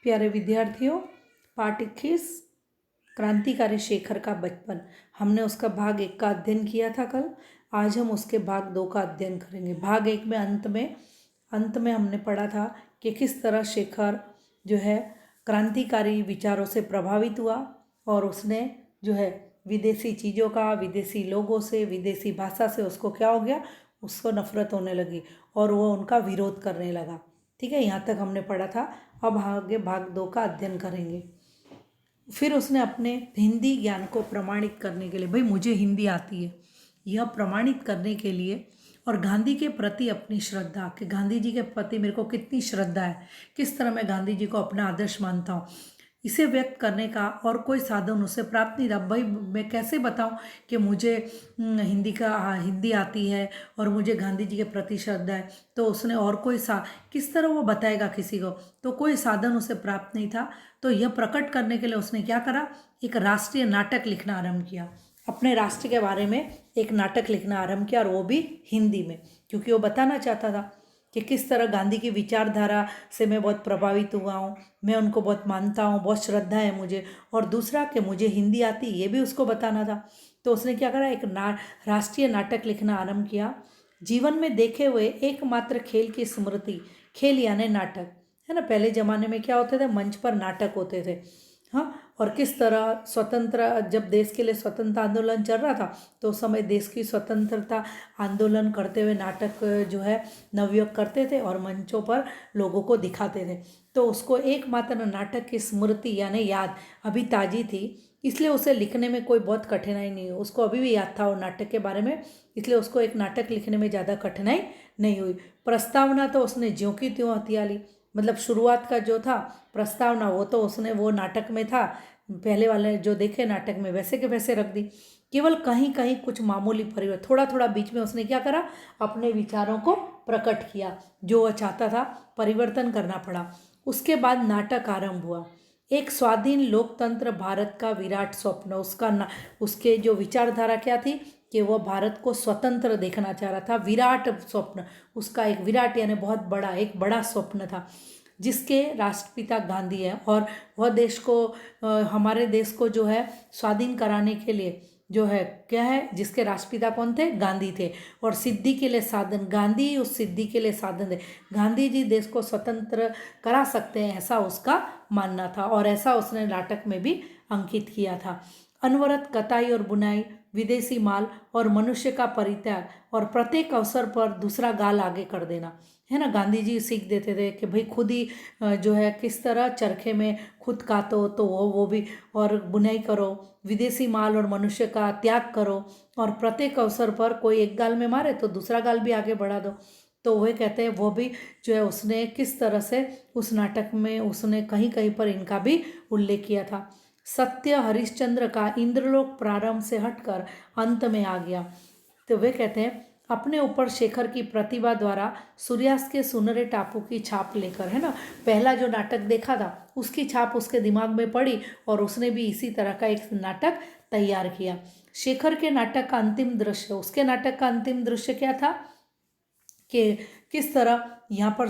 प्यारे विद्यार्थियों, पाठ 21 क्रांतिकारी शेखर का बचपन। हमने उसका भाग 1 का अध्ययन किया था कल। आज हम उसके भाग 2 का अध्ययन करेंगे। भाग 1 में अंत में हमने पढ़ा था कि किस तरह शेखर जो है क्रांतिकारी विचारों से प्रभावित हुआ और उसने जो है विदेशी चीज़ों का, विदेशी लोगों से, विदेशी भाषा से उसको क्या हो गया, उसको नफरत होने लगी और वो उनका विरोध करने लगा। ठीक है, यहाँ तक हमने पढ़ा था। अब आगे भाग 2 का अध्ययन करेंगे। फिर उसने अपने हिंदी ज्ञान को प्रमाणित करने के लिए, भाई मुझे हिंदी आती है, यह प्रमाणित करने के लिए और गांधी के प्रति अपनी श्रद्धा, कि गांधी जी के प्रति मेरे को कितनी श्रद्धा है, किस तरह मैं गांधी जी को अपना आदर्श मानता हूँ, इसे व्यक्त करने का और कोई साधन उसे प्राप्त नहीं था। भाई मैं कैसे बताऊं कि मुझे हिंदी आती है और मुझे गांधी जी के प्रति श्रद्धा है। तो उसने और कोई किस तरह वो बताएगा किसी को, तो कोई साधन उसे प्राप्त नहीं था। तो यह प्रकट करने के लिए उसने क्या करा, एक राष्ट्रीय नाटक लिखना आरंभ किया। अपने राष्ट्र के बारे में एक नाटक लिखना आरंभ किया और वो भी हिंदी में, क्योंकि वो बताना चाहता था कि किस तरह गांधी की विचारधारा से मैं बहुत प्रभावित हुआ हूँ, मैं उनको बहुत मानता हूँ, बहुत श्रद्धा है मुझे, और दूसरा कि मुझे हिंदी आती, ये भी उसको बताना था। तो उसने क्या करा, एक राष्ट्रीय नाटक लिखना आरंभ किया। जीवन में देखे हुए एकमात्र खेल की स्मृति, खेल यानी नाटक है ना। पहले ज़माने में क्या होते थे, मंच पर नाटक होते थे। हाँ, और किस तरह जब देश के लिए स्वतंत्रता आंदोलन चल रहा था तो उस समय देश की स्वतंत्रता आंदोलन करते हुए नाटक जो है नवयुवक करते थे और मंचों पर लोगों को दिखाते थे। तो उसको एकमात्र नाटक की स्मृति यानी याद अभी ताज़ी थी, इसलिए उसे लिखने में कोई बहुत कठिनाई नहीं हुई। उसको अभी भी याद था वो नाटक के बारे में, इसलिए उसको एक नाटक लिखने में ज़्यादा कठिनाई नहीं हुई। प्रस्तावना तो उसने ज्यों की त्यों हथिया ली, मतलब शुरुआत का जो था प्रस्तावना वो तो उसने वो नाटक में था, पहले वाले जो देखे नाटक में वैसे के वैसे रख दी। केवल कहीं कहीं कुछ मामूली परिवर्तन, थोड़ा थोड़ा बीच में उसने क्या करा, अपने विचारों को प्रकट किया, जो वह चाहता था परिवर्तन करना पड़ा। उसके बाद नाटक आरंभ हुआ। एक स्वाधीन लोकतंत्र भारत का विराट स्वप्न, उसके जो विचारधारा क्या थी कि वह भारत को स्वतंत्र देखना चाह रहा था। विराट स्वप्न उसका, एक विराट यानी बहुत बड़ा, एक बड़ा स्वप्न था, जिसके राष्ट्रपिता गांधी है। और वह देश को हमारे देश को जो है स्वाधीन कराने के लिए जो है क्या है, जिसके राष्ट्रपिता कौन थे, गांधी थे। और सिद्धि के लिए साधन, गांधी ही उस सिद्धि के लिए साधन थे। गांधी जी देश को स्वतंत्र करा सकते हैं, ऐसा उसका मानना था और ऐसा उसने नाटक में भी अंकित किया था। अनवरत कताई और बुनाई, विदेशी माल और मनुष्य का परित्याग और प्रत्येक अवसर पर दूसरा गाल आगे कर देना, है ना। गांधी जी सीख देते थे कि भाई खुद ही जो है किस तरह चरखे में खुद कातो तो वो भी, और बुनाई करो, विदेशी माल और मनुष्य का त्याग करो, और प्रत्येक अवसर पर कोई एक गाल में मारे तो दूसरा गाल भी आगे बढ़ा दो। तो वह कहते हैं वो भी जो है उसने किस तरह से उस नाटक में उसने कहीं कहीं पर इनका भी उल्लेख किया था। सत्य हरिश्चंद्र का इंद्रलोक प्रारंभ से हटकर अंत में आ गया। तो वे कहते हैं अपने ऊपर शेखर की प्रतिभा द्वारा सूर्यास्त के सुनहरे टापू की छाप लेकर, है ना, पहला जो नाटक देखा था उसकी छाप उसके दिमाग में पड़ी और उसने भी इसी तरह का एक नाटक तैयार किया। शेखर के नाटक का अंतिम दृश्य, उसके नाटक का अंतिम दृश्य क्या था कि किस तरह यहाँ पर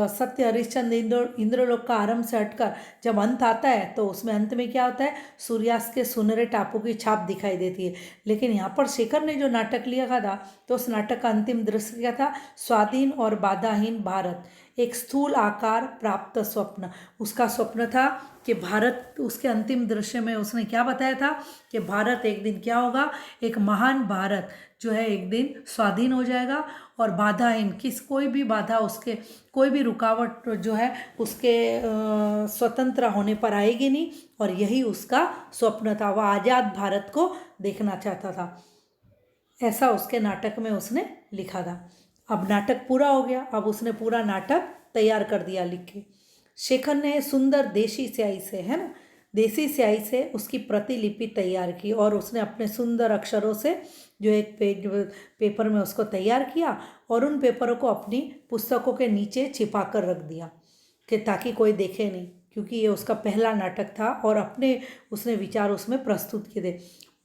सत्य हरिश्चंद्र इंद्रलोक का आरंभ से हटकर जब अंत आता है तो उसमें अंत में क्या होता है, सूर्यास्त के सुनहरे टापू की छाप दिखाई देती है। लेकिन यहाँ पर शेखर ने जो नाटक लिखा था तो उस नाटक का अंतिम दृश्य क्या था, स्वाधीन और बाधाहीन भारत, एक स्थूल आकार प्राप्त स्वप्न। उसका स्वप्न था कि भारत, उसके अंतिम दृश्य में उसने क्या बताया था कि भारत एक दिन क्या होगा, एक महान भारत जो है एक दिन स्वाधीन हो जाएगा और बाधाहीन, कोई भी बाधा उसके, कोई भी रुकावट जो है उसके स्वतंत्र होने पर आएगी नहीं। और यही उसका स्वप्न था, वह आज़ाद भारत को देखना चाहता था। ऐसा उसके नाटक में उसने लिखा था। अब नाटक पूरा हो गया, अब उसने पूरा नाटक तैयार कर दिया लिख के। शेखर ने सुंदर देशी स्याही से, है ना, देसी स्याही से उसकी प्रतिलिपि तैयार की और उसने अपने सुंदर अक्षरों से जो एक पेपर में उसको तैयार किया और उन पेपरों को अपनी पुस्तकों के नीचे छिपा कर रख दिया कि ताकि कोई देखे नहीं, क्योंकि ये उसका पहला नाटक था और अपने उसने विचार उसमें प्रस्तुत किए थे।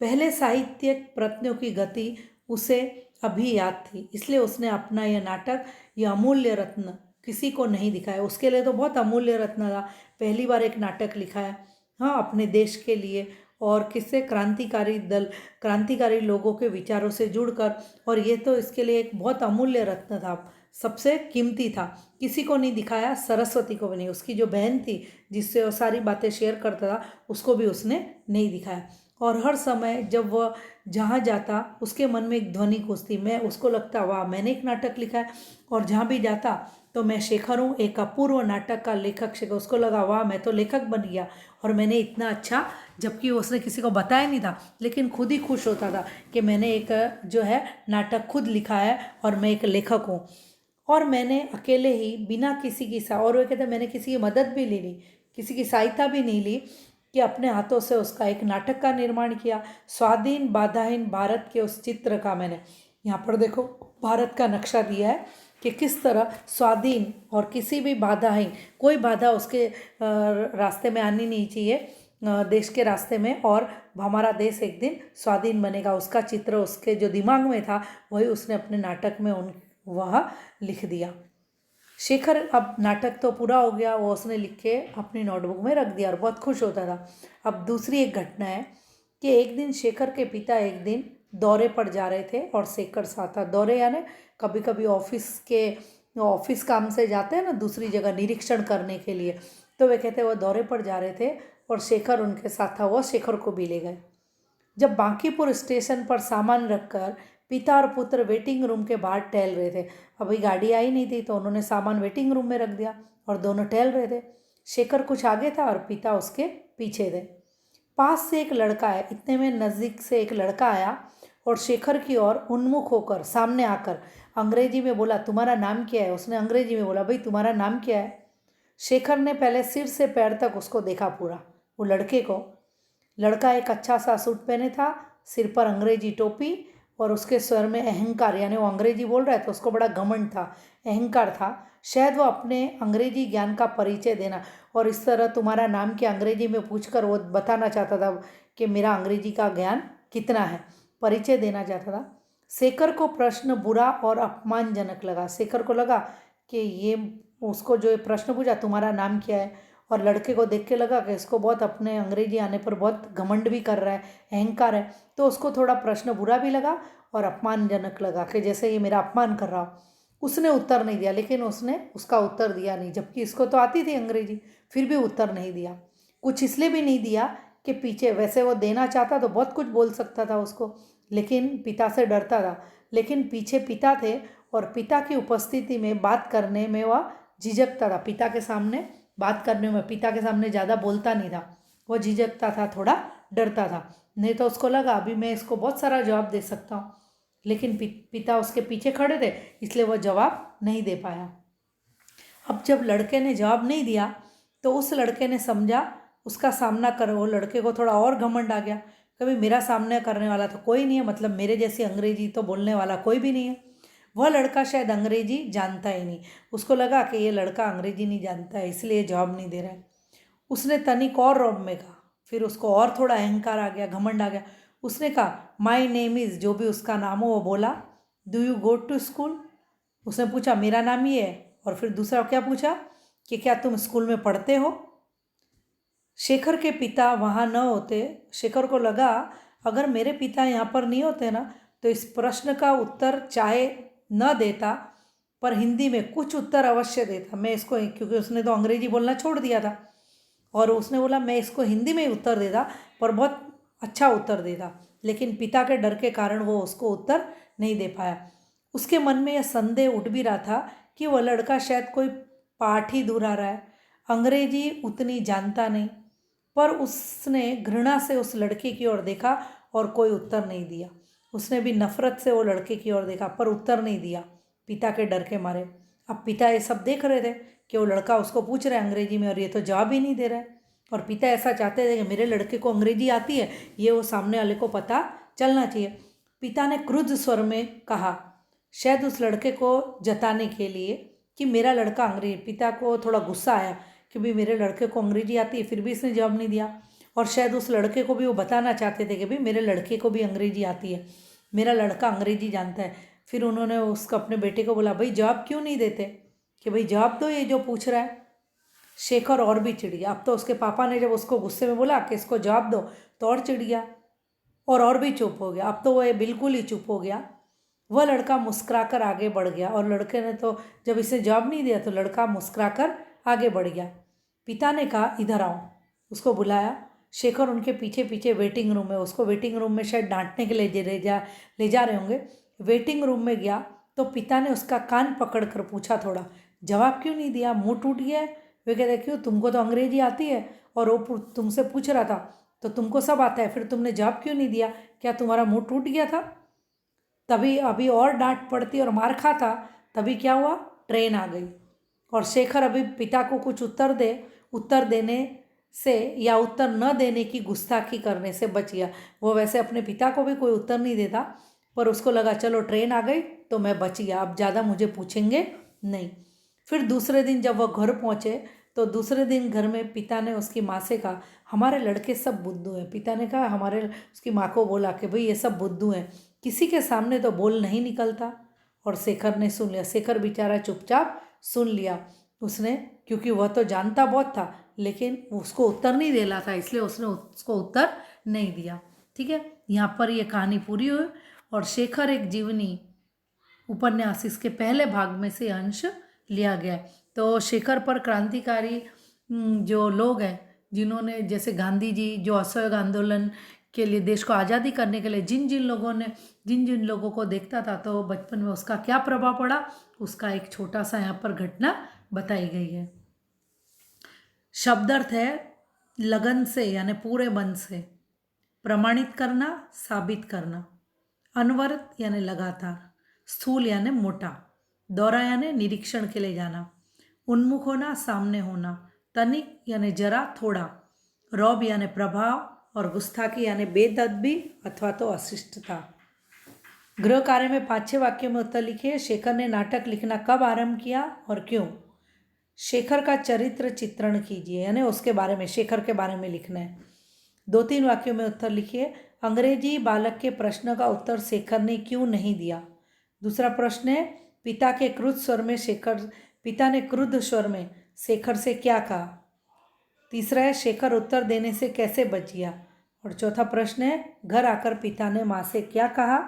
पहले साहित्यिक प्रयत्नों की गति उसे अभी याद थी, इसलिए उसने अपना यह नाटक, यह अमूल्य रत्न किसी को नहीं दिखाया। उसके लिए तो बहुत अमूल्य रत्न था, पहली बार एक नाटक लिखा है, हाँ, अपने देश के लिए, और किससे, क्रांतिकारी दल, क्रांतिकारी लोगों के विचारों से जुड़कर। और ये तो इसके लिए एक बहुत अमूल्य रत्न था, सबसे कीमती था। किसी को नहीं दिखाया, सरस्वती को भी नहीं, उसकी जो बहन थी जिससे वो सारी बातें शेयर करता था, उसको भी उसने नहीं दिखाया। और हर समय जब वह जहाँ जाता उसके मन में एक ध्वनि घुसती, मैं उसको लगता वाह मैंने एक नाटक लिखा है। और जहाँ भी जाता तो मैं शेखर हूँ, एक अपूर्व नाटक का लेखक शेखर, उसको लगा वाह मैं तो लेखक बन गया और मैंने इतना अच्छा, जबकि उसने किसी को बताया नहीं था, लेकिन खुद ही खुश होता था कि मैंने एक जो है नाटक खुद लिखा है और मैं एक लेखक हूँ। और मैंने अकेले ही बिना किसी की और वो कहते मैंने किसी की मदद भी ली नहीं, किसी की सहायता भी नहीं ली, कि अपने हाथों से उसका एक नाटक का निर्माण किया। स्वाधीन बाधाहीन भारत के उस चित्र का, मैंने यहाँ पर देखो भारत का नक्शा दिया है कि किस तरह स्वाधीन और किसी भी बाधाहीन, कोई बाधा उसके रास्ते में आनी नहीं चाहिए, देश के रास्ते में, और हमारा देश एक दिन स्वाधीन बनेगा, उसका चित्र उसके जो दिमाग में था वही उसने अपने नाटक में वह लिख दिया। शेखर अब नाटक तो पूरा हो गया, वो उसने लिख के अपनी नोटबुक में रख दिया और बहुत खुश होता था। अब दूसरी एक घटना है कि एक दिन शेखर के पिता एक दिन दौरे पर जा रहे थे और शेखर साथ था। दौरे यानी कभी कभी ऑफिस काम से जाते हैं ना दूसरी जगह निरीक्षण करने के लिए, तो वे कहते वो दौरे पर जा रहे थे और शेखर उनके साथ था, वो शेखर को भी ले गए। जब बांकीपुर स्टेशन पर सामान रखकर पिता और पुत्र वेटिंग रूम के बाहर टहल रहे थे, अभी गाड़ी आई नहीं थी तो उन्होंने सामान वेटिंग रूम में रख दिया और दोनों टहल रहे थे। शेखर कुछ आगे था और पिता उसके पीछे थे। पास से एक लड़का है, इतने में नज़दीक से एक लड़का आया और शेखर की ओर उन्मुख होकर सामने आकर अंग्रेजी में बोला तुम्हारा नाम क्या है। उसने अंग्रेजी में बोला भाई तुम्हारा नाम क्या है। शेखर ने पहले सिर से पैर तक उसको देखा पूरा, वो लड़के को। लड़का एक अच्छा सा सूट पहने था, सिर पर अंग्रेजी टोपी, और उसके स्वर में अहंकार, यानी वो अंग्रेजी बोल रहा है तो उसको बड़ा घमंड था, अहंकार था। शायद वो अपने अंग्रेजी ज्ञान का परिचय देना, और इस तरह तुम्हारा नाम क्या अंग्रेजी में पूछकर वो बताना चाहता था कि मेरा अंग्रेजी का ज्ञान कितना है, परिचय देना चाहता था। शेखर को प्रश्न बुरा और अपमानजनक लगा। शेखर को लगा कि ये उसको जो प्रश्न पूछा तुम्हारा नाम क्या है, और लड़के को देख के लगा कि इसको बहुत अपने अंग्रेजी आने पर बहुत घमंड भी कर रहा है, अहंकार है, तो उसको थोड़ा प्रश्न बुरा भी लगा और अपमानजनक लगा कि जैसे ये मेरा अपमान कर रहा हो। उसने उत्तर नहीं दिया, लेकिन उसने उसका उत्तर दिया नहीं, जबकि इसको तो आती थी अंग्रेजी, फिर भी उत्तर नहीं दिया। कुछ इसलिए भी नहीं दिया कि पीछे, वैसे वो देना चाहता तो बहुत कुछ बोल सकता था उसको, लेकिन पिता से डरता था। लेकिन पीछे पिता थे और पिता की उपस्थिति में बात करने में वह झिझकता था। पिता के सामने बात करने में, पिता के सामने ज़्यादा बोलता नहीं था, वो झिझकता था, थोड़ा डरता था। नहीं तो उसको लगा अभी मैं इसको बहुत सारा जवाब दे सकता हूँ, लेकिन पिता उसके पीछे खड़े थे इसलिए वह जवाब नहीं दे पाया। अब जब लड़के ने जवाब नहीं दिया तो उस लड़के ने समझा उसका सामना कर, वो लड़के को थोड़ा और घमंड आ गया, कभी मेरा सामना करने वाला तो कोई नहीं है, मतलब मेरे जैसी अंग्रेजी तो बोलने वाला कोई भी नहीं है। वह लड़का शायद अंग्रेजी जानता ही नहीं, उसको लगा कि ये लड़का अंग्रेजी नहीं जानता है इसलिए जवाब नहीं दे रहा है। उसने तनिक और रौब में कहा, फिर उसको और थोड़ा अहंकार आ गया, घमंड आ गया। उसने कहा माई नेम इज़, जो भी उसका नाम हो वो बोला। Do you go to school, उसने पूछा मेरा नाम ये है, और फिर दूसरा क्या पूछा कि क्या तुम स्कूल में पढ़ते हो। शेखर के पिता वहाँ न होते, शेखर को लगा अगर मेरे पिता यहाँ पर नहीं होते ना तो इस प्रश्न का उत्तर चाहे न देता पर हिंदी में कुछ उत्तर अवश्य देता मैं इसको, क्योंकि उसने तो अंग्रेजी बोलना छोड़ दिया था, और उसने बोला मैं इसको हिंदी में ही उत्तर देता पर बहुत अच्छा उत्तर देता, लेकिन पिता के डर के कारण वो उसको उत्तर नहीं दे पाया। उसके मन में यह संदेह उठ भी रहा था कि वह लड़का शायद कोई पाठ ही दोहरा रहा है, अंग्रेजी उतनी जानता नहीं। पर उसने घृणा से उस लड़के की ओर देखा और कोई उत्तर नहीं दिया। उसने भी नफरत से वो लड़के की ओर देखा पर उत्तर नहीं दिया, पिता के डर के मारे। अब पिता ये सब देख रहे थे कि वो लड़का उसको पूछ रहा है अंग्रेजी में और ये तो जवाब ही नहीं दे रहा है, और पिता ऐसा चाहते थे कि मेरे लड़के को अंग्रेजी आती है, ये वो सामने वाले को पता चलना चाहिए। पिता ने क्रुद्ध स्वर में कहा, शायद उस लड़के को जताने के लिए कि मेरा लड़का अंग्रेजी, पिता को थोड़ा गुस्सा आया कि भाई मेरे लड़के को अंग्रेजी आती है फिर भी इसने जवाब नहीं दिया, और शायद उस लड़के को भी वो बताना चाहते थे कि भाई मेरे लड़के को भी अंग्रेजी आती है, मेरा लड़का अंग्रेजी जानता है। फिर उन्होंने उसको अपने बेटे को बोला भाई जवाब क्यों नहीं देते, कि भाई जवाब दो, ये जो पूछ रहा है। शेखर और भी चिढ़ गया। अब तो उसके पापा ने जब उसको गुस्से में बोला कि इसको जवाब दो, तो और चिढ़ गया और भी चुप हो गया। अब तो वह बिल्कुल ही चुप हो गया। वह लड़का मुस्कुराकर आगे बढ़ गया और लड़के ने तो जब इसे जवाब नहीं दिया तो लड़का मुस्कुराकर आगे बढ़ गया। पिता ने कहा, इधर आओ। उसको बुलाया। शेखर उनके पीछे पीछे वेटिंग रूम में, उसको वेटिंग रूम में शायद डांटने के लिए ले जा रहे होंगे। वेटिंग रूम में गया तो पिता ने उसका कान पकड़ कर पूछा, थोड़ा जवाब क्यों नहीं दिया, मुंह टूट गया है? वे कहते, क्यों, तुमको तो अंग्रेजी आती है और वो तुमसे पूछ रहा था तो तुमको सब आता है, फिर तुमने जवाब क्यों नहीं दिया? क्या तुम्हारा मुंह टूट गया था? तभी अभी और डांट पड़ती और मार खाता, तभी क्या हुआ, ट्रेन आ गई। और शेखर अभी पिता को कुछ उत्तर देने से या उत्तर न देने की गुस्ताखी करने से बच गया। वो वैसे अपने पिता को भी कोई उत्तर नहीं देता, पर उसको लगा चलो ट्रेन आ गई तो मैं बच गया, अब ज़्यादा मुझे पूछेंगे नहीं। फिर दूसरे दिन जब वह घर पहुँचे तो दूसरे दिन घर में पिता ने उसकी माँ से कहा, हमारे लड़के सब बुद्धू हैं। पिता ने कहा, उसकी माँ को बोला कि भाई ये सब बुद्धू हैं, किसी के सामने तो बोल नहीं निकलता। और शेखर ने सुन लिया। शेखर बेचारा चुपचाप सुन लिया उसने, क्योंकि वह तो जानता बहुत था लेकिन उसको उत्तर नहीं देना था, इसलिए उसने उसको उत्तर नहीं दिया। ठीक है, यहाँ पर ये कहानी पूरी हुई। और शेखर एक जीवनी उपन्यास, इसके पहले भाग में से अंश लिया गया है। तो शेखर पर क्रांतिकारी जो लोग हैं, जिन्होंने, जैसे गांधी जी, जो असहयोग आंदोलन के लिए, देश को आज़ादी करने के लिए जिन जिन लोगों को देखता था तो बचपन में उसका क्या प्रभाव पड़ा, उसका एक छोटा सा यहाँ पर घटना बताई गई है। शब्दार्थ है लगन से यानी पूरे मन से, प्रमाणित करना, साबित करना, अनवरत यानी लगातार, स्थूल यानी मोटा, दौरा यानी निरीक्षण के लिए जाना, उन्मुख होना, सामने होना, तनिक यानी जरा थोड़ा, रौब यानी प्रभाव, और गुस्ताखी यानी बेअदबी अथवा तो अशिष्टता। गृह कार्य में 5-6 वाक्यों में उत्तर लिखिए। शेखर ने नाटक लिखना कब आरंभ किया और क्यों? शेखर का चरित्र चित्रण कीजिए, यानी उसके बारे में, शेखर के बारे में लिखना है। 2-3 वाक्यों में उत्तर लिखिए। अंग्रेजी बालक के प्रश्न का उत्तर शेखर ने क्यों नहीं दिया? दूसरा प्रश्न है, पिता ने क्रुद्ध स्वर में शेखर से क्या कहा? तीसरा है, शेखर उत्तर देने से कैसे बच गया? और चौथा प्रश्न है, घर आकर पिता ने माँ से क्या कहा,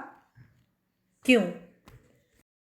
क्यों?